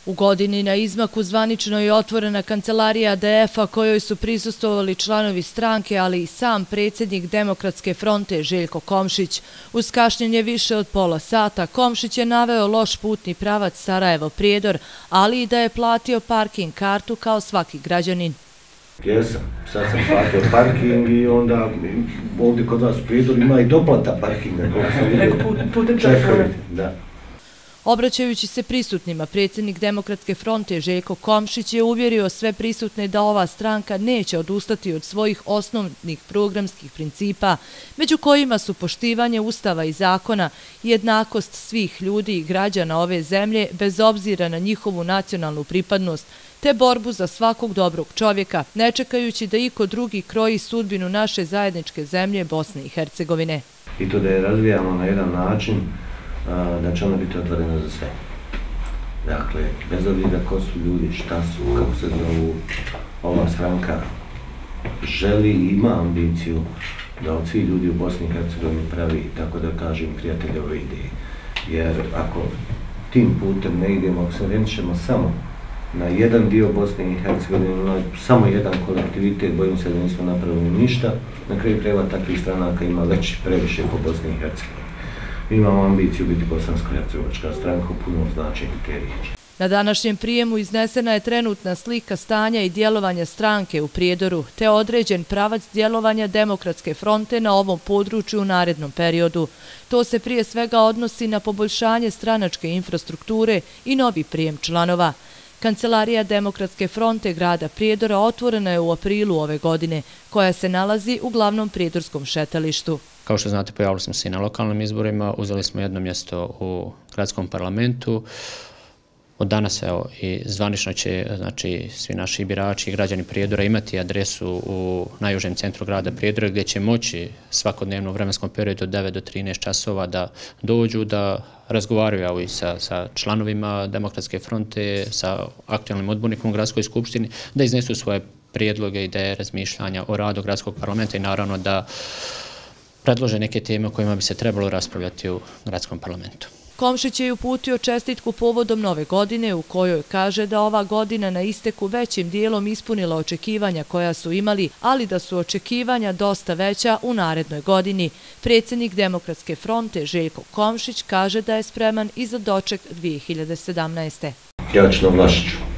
U godini na izmaku zvanično je otvorena kancelarija ADF-a kojoj su prisustvovali članovi stranke, ali i sam predsjednik Demokratske fronte Željko Komšić. Uz kašnjenje više od pola sata Komšić je naveo loš putni pravac Sarajevo-Prijedor, ali i da je platio parking kartu kao svaki građanin. Jesam, sad sam platio parking i onda ovdje kod vas u Prijedoru ima i doplata parkinga. Da. Obraćajući se prisutnima, predsjednik Demokratske fronte Željko Komšić je uvjerio sve prisutne da ova stranka neće odustati od svojih osnovnih programskih principa, među kojima su poštivanje Ustava i zakona, jednakost svih ljudi i građana ove zemlje bez obzira na njihovu nacionalnu pripadnost, te borbu za svakog dobrog čovjeka, ne čekajući da iko drugi kroji sudbinu naše zajedničke zemlje Bosne i Hercegovine. I to da je razvijamo na jedan način da će ona biti otvorena za sve. Dakle, bez obzira ko su ljudi, šta su, kako se zovu, ova stranka želi i ima ambiciju da od svih ljudi u Bosni i Hercegovini pravi, tako da kažem, prijatelje ove ideje. Jer ako tim putem ne idemo, ako se ograničimo samo na jedan dio Bosne i Hercegovine, na samo jedan kolektivitet, bojim se da nismo napravili ništa, na kraju krajeva takvih stranaka ima već previše po Bosni i Hercegovini. Mi imamo ambiciju biti bosansko-hercegovačka stranka u punom značenju te riječi. Na današnjem prijemu iznesena je trenutna slika stanja i djelovanja stranke u Prijedoru, te određen pravac djelovanja Demokratske fronte na ovom području u narednom periodu. To se prije svega odnosi na poboljšanje stranačke infrastrukture i novi prijem članova. Kancelarija Demokratske fronte grada Prijedora otvorena je u aprilu ove godine, koja se nalazi u glavnom prijedorskom šetalištu. Kao što znate, pojavili smo se i na lokalnim izborima, uzeli smo jedno mjesto u gradskom parlamentu. Od danas i zvanično će svi naši birači i građani Prijedora imati adresu u najužem centru grada Prijedora gdje će moći svakodnevno u vremenskom periodu od 9 do 13 časova da dođu, da razgovaraju sa članovima Demokratske fronte, sa aktualnim odbornikom u gradskoj skupštini, da iznesu svoje prijedloge, ideje, razmišljanja o radu gradskog parlamenta i naravno da predlože neke teme o kojima bi se trebalo raspravljati u gradskom parlamentu. Komšić je uputio čestitku povodom nove godine u kojoj kaže da ova godina na isteku većim dijelom ispunila očekivanja koja su imali, ali da su očekivanja dosta veća u narednoj godini. Predsjednik Demokratske fronte Željko Komšić kaže da je spreman i za doček 2017. Ja ću na Vlašiću.